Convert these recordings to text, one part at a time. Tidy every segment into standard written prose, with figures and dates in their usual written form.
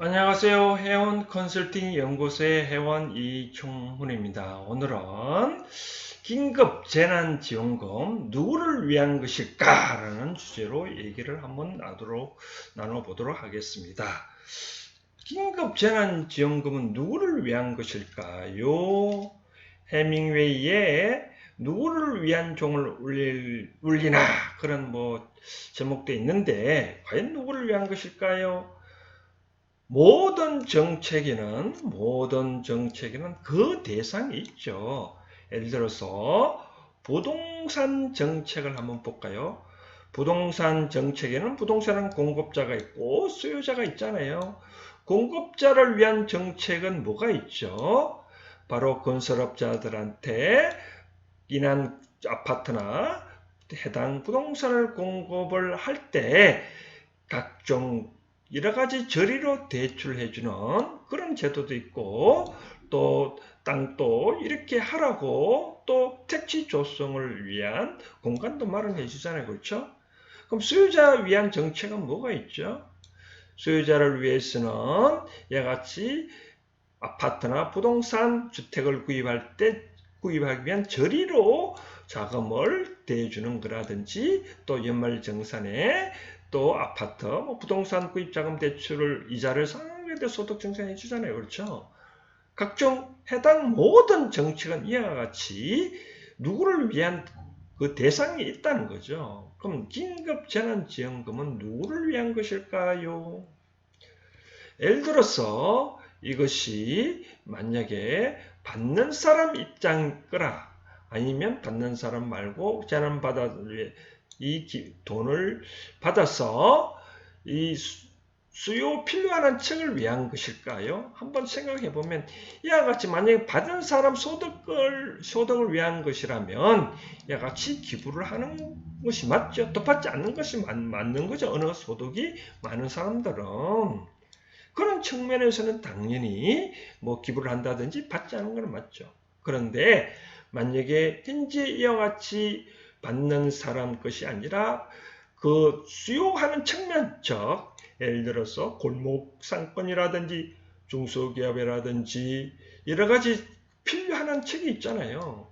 안녕하세요. 해운 컨설팅 연구소의 회원 이충훈입니다. 오늘은 긴급 재난지원금 누구를 위한 것일까라는 주제로 얘기를 한번 나눠보도록 하겠습니다. 긴급 재난지원금은 누구를 위한 것일까요? 해밍웨이의 누구를 위한 종을 울리나 그런 제목도 있는데 과연 누구를 위한 것일까요? 모든 정책에는 그 대상이 있죠. 예를 들어서 부동산 정책을 한번 볼까요? 부동산 정책에는 부동산은 공급자가 있고 수요자가 있잖아요. 공급자를 위한 정책은 뭐가 있죠? 바로 건설업자들한테 인한 아파트나 해당 부동산을 공급을 할 때 각종 여러 가지 저리로 대출해주는 그런 제도도 있고, 또 땅도 이렇게 하라고 또 택지 조성을 위한 공간도 마련해 주잖아요. 그렇죠? 그럼 수요자 위한 정책은 뭐가 있죠? 수요자를 위해서는 이와 같이 아파트나 부동산 주택을 구입하기 위한 저리로 자금을 대주는 거라든지, 또 연말정산에 또 아파트, 부동산 구입자금 대출을 이자를 상환할 때 소득정산해 주잖아요. 그렇죠? 각종 해당 모든 정책은 이와 같이 누구를 위한 그 대상이 있다는 거죠. 그럼 긴급재난지원금은 누구를 위한 것일까요? 예를 들어서 이것이 만약에 받는 사람 입장 거라, 아니면 받는 사람 말고 이 돈을 받아서 이 수요 필요한 층을 위한 것일까요? 한번 생각해 보면 이와 같이 만약에 받은 사람 소득을 위한 것이라면 이와 같이 기부를 하는 것이 맞죠. 또 받지 않는 것이 맞는 거죠. 어느 소득이 많은 사람들은. 그런 측면에서는 당연히 기부를 한다든지 받지 않은 건 맞죠. 그런데 만약에 현재 이와 같이 받는 사람 것이 아니라 그 수요하는 측면, 즉 예를 들어서 골목 상권이라든지 중소기업이라든지 여러 가지 필요한 책이 있잖아요.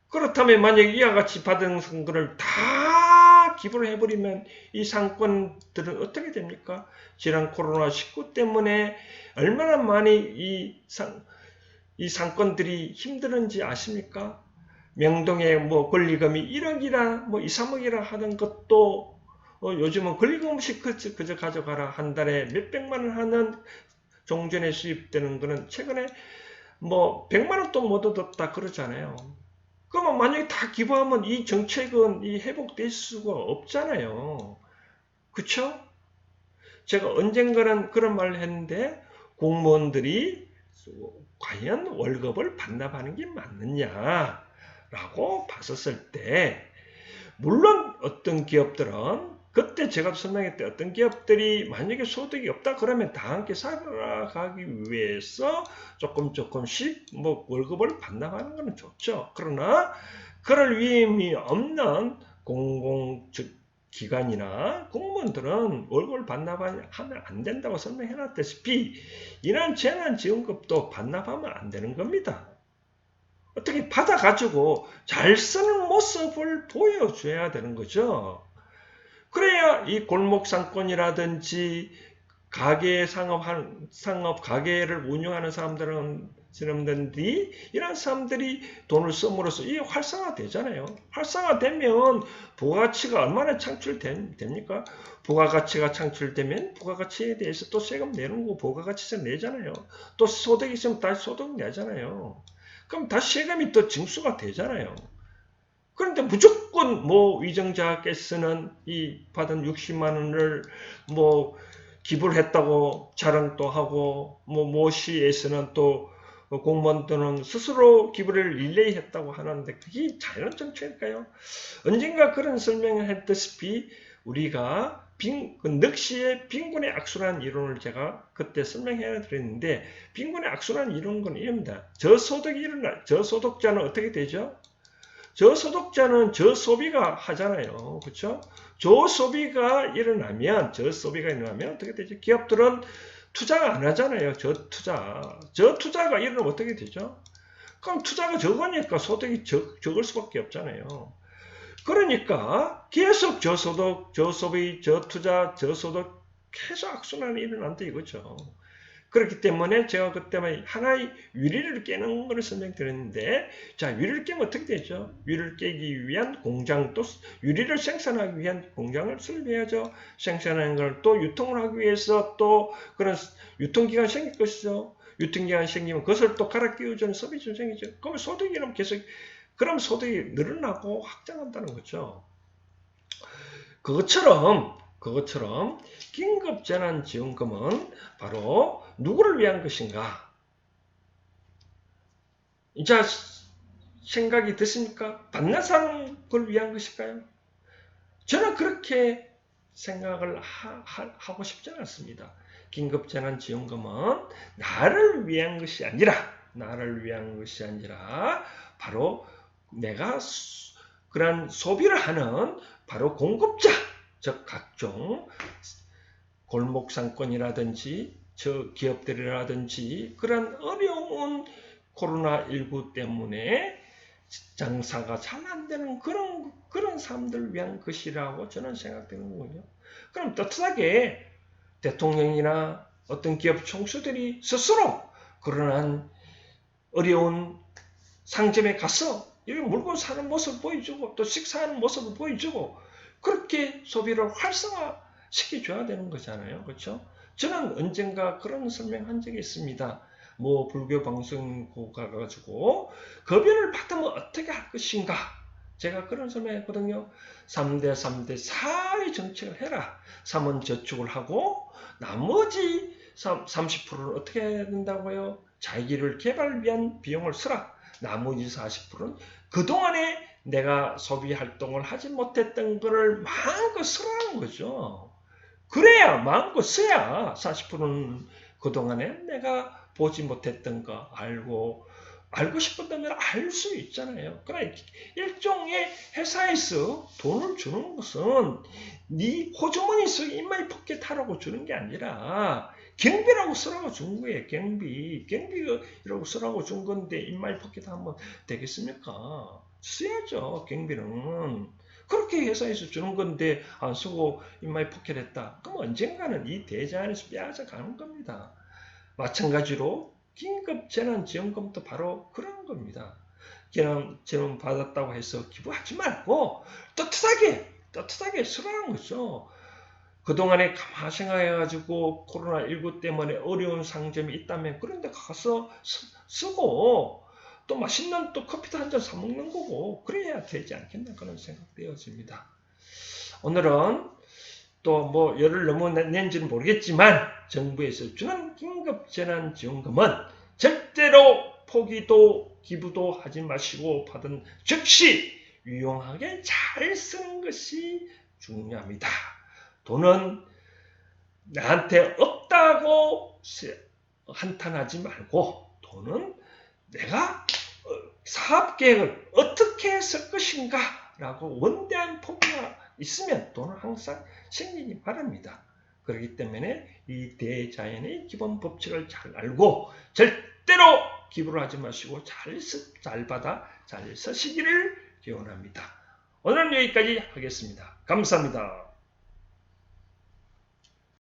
그렇다면 만약에 이와 같이 받은 상권을 다 기부를 해버리면 이 상권들은 어떻게 됩니까? 지난 코로나19 때문에 얼마나 많이 이 상권들이 힘드는지 아십니까? 명동에 권리금이 1억이라 2, 3억이라 하는 것도 요즘은 권리금 없이 그저 가져가라 한 달에 몇백만 원 하는 종전에 수입되는 거는 최근에 100만 원도 못 얻었다 그러잖아요. 그러면 만약에 다 기부하면 이 정책은 회복될 수가 없잖아요. 그쵸? 제가 언젠가는 그런 말을 했는데, 공무원들이 과연 월급을 반납하는 게 맞느냐라고 봤었을 때, 물론 어떤 기업들은, 그때 제가 설명했던 어떤 기업들이 만약에 소득이 없다 그러면 다 함께 살아가기 위해서 조금씩 월급을 반납하는 것은 좋죠. 그러나 그럴 위험이 없는 기관이나 공무원들은 월급을 반납하면 안 된다고 설명해놨다시피 이런 재난지원금도 반납하면 안 되는 겁니다. 어떻게 받아가지고 잘 쓰는 모습을 보여줘야 되는 거죠. 그래야 이 골목 상권이라든지 상업 가게를 운영하는 사람들이 이런 사람들이 돈을 씀으로써 이게 활성화되잖아요. 활성화되면 부가가치가 얼마나 창출됩니까? 부가가치가 창출되면 부가가치에 대해서 또 세금 내는 거 부가가치세 내잖아요. 또 소득이 있으면 다시 소득 내잖아요. 그럼 다시 세금이 또 징수가 되잖아요. 그런데 무조건 위정자께서는 이 받은 60만 원을 기부를 했다고 자랑도 하고 모 시에서는 또 공무원들은 스스로 기부를 릴레이 했다고 하는데 그게 자연 정책일까요? 언젠가 그런 설명을 했다시피 우리가 그 늑시의 빈곤의 악순환 이론을 제가 그때 설명해 드렸는데, 빈곤의 악순환 이론은 이럽니다. 저소득자는 어떻게 되죠? 저소득자는 저소비가 하잖아요. 그렇죠? 저소비가 일어나면 어떻게 되죠? 기업들은 투자가 안 하잖아요. 저투자가 일어나면 어떻게 되죠? 그럼 투자가 적으니까 소득이 적을 수밖에 없잖아요. 그러니까 계속 저소득, 저소비, 저투자, 저소득 계속 악순환이 일어난다 이거죠. 그렇기 때문에 제가 그때 하나의 유리를 깨는 것을 설명드렸는데, 자, 유리를 깨면 어떻게 되죠? 유리를 깨기 위한 공장, 또 유리를 생산하기 위한 공장을 설계해야죠. 생산하는 걸 또 유통을 하기 위해서 또 그런 유통기간이 생길 것이죠. 유통기간이 생기면 그것을 또 갈아 끼워주는 서비스가 생기죠. 그러면 소득이는 계속, 그럼 소득이 늘어나고 확장한다는 거죠. 그것처럼 긴급재난지원금은 바로 누구를 위한 것인가? 이제 생각이 드십니까? 받는 사람을 위한 것일까요? 저는 그렇게 생각을 하고 싶지 않습니다. 긴급재난지원금은 나를 위한 것이 아니라 바로 내가 그런 소비를 하는 바로 공급자, 즉 각종 골목상권이라든지 저 기업들이라든지 그런 어려운 코로나19 때문에 장사가 잘 안 되는 그런 사람들을 위한 것이라고 저는 생각되는 거군요. 그럼 떳떳하게 대통령이나 어떤 기업 총수들이 스스로 그러한 어려운 상점에 가서 여기 물건 사는 모습을 보여주고 또 식사하는 모습을 보여주고 그렇게 소비를 활성화시켜줘야 되는 거잖아요. 그렇죠? 저는 언젠가 그런 설명한 적이 있습니다. 뭐 불교 방송국 가가지고 급여를 받으면 어떻게 할 것인가 제가 그런 설명했거든요. 3대 4의 정책을 해라. 3은 저축을 하고 나머지 30%는 어떻게 해야 된다고요? 자기를 개발 위한 비용을 쓰라. 나머지 40%는 그동안에 내가 소비 활동을 하지 못했던 거를 마음껏 쓰라는 거죠. 그래야 마음껏 써야 40%는 그동안에 내가 보지 못했던 거 알고 싶었다면 알 수 있잖아요. 그러니까 일종의 회사에서 돈을 주는 것은 네 호주머니 속에 인마이 포켓 하라고 주는 게 아니라 경비라고 쓰라고 준 거예요. 경비라고 쓰라고 준 건데 인마이 포켓 하면 되겠습니까? 써야죠. 경비는. 그렇게 회사에서 주는 건데 안 쓰고 인마이 포켓 했다. 그럼 언젠가는 이 대자연에서 빼앗아 가는 겁니다. 마찬가지로 긴급재난지원금도 바로 그런 겁니다. 지원 받았다고 해서 기부하지 말고 떳떳하게 쓰라는 거죠. 그동안에 가만 생각해가지고 코로나19 때문에 어려운 상점이 있다면 그런 데 가서 쓰고 또 맛있는 또 커피도 한 잔 사 먹는 거고 그래야 되지 않겠나 그런 생각되어집니다. 오늘은 또 뭐 열을 너무 낸지는 모르겠지만 정부에서 주는 긴급재난지원금은 절대로 포기도 기부도 하지 마시고 받은 즉시 유용하게 잘 쓰는 것이 중요합니다. 돈은 나한테 없다고 한탄하지 말고 돈은 내가 사업계획을 어떻게 쓸 것인가 라고 원대한 포부가 있으면 돈은 항상 생기기 바랍니다. 그렇기 때문에 이 대자연의 기본 법칙을 잘 알고 절대로 기부를 하지 마시고 잘 받아 잘 쓰시기를 기원합니다. 오늘은 여기까지 하겠습니다. 감사합니다.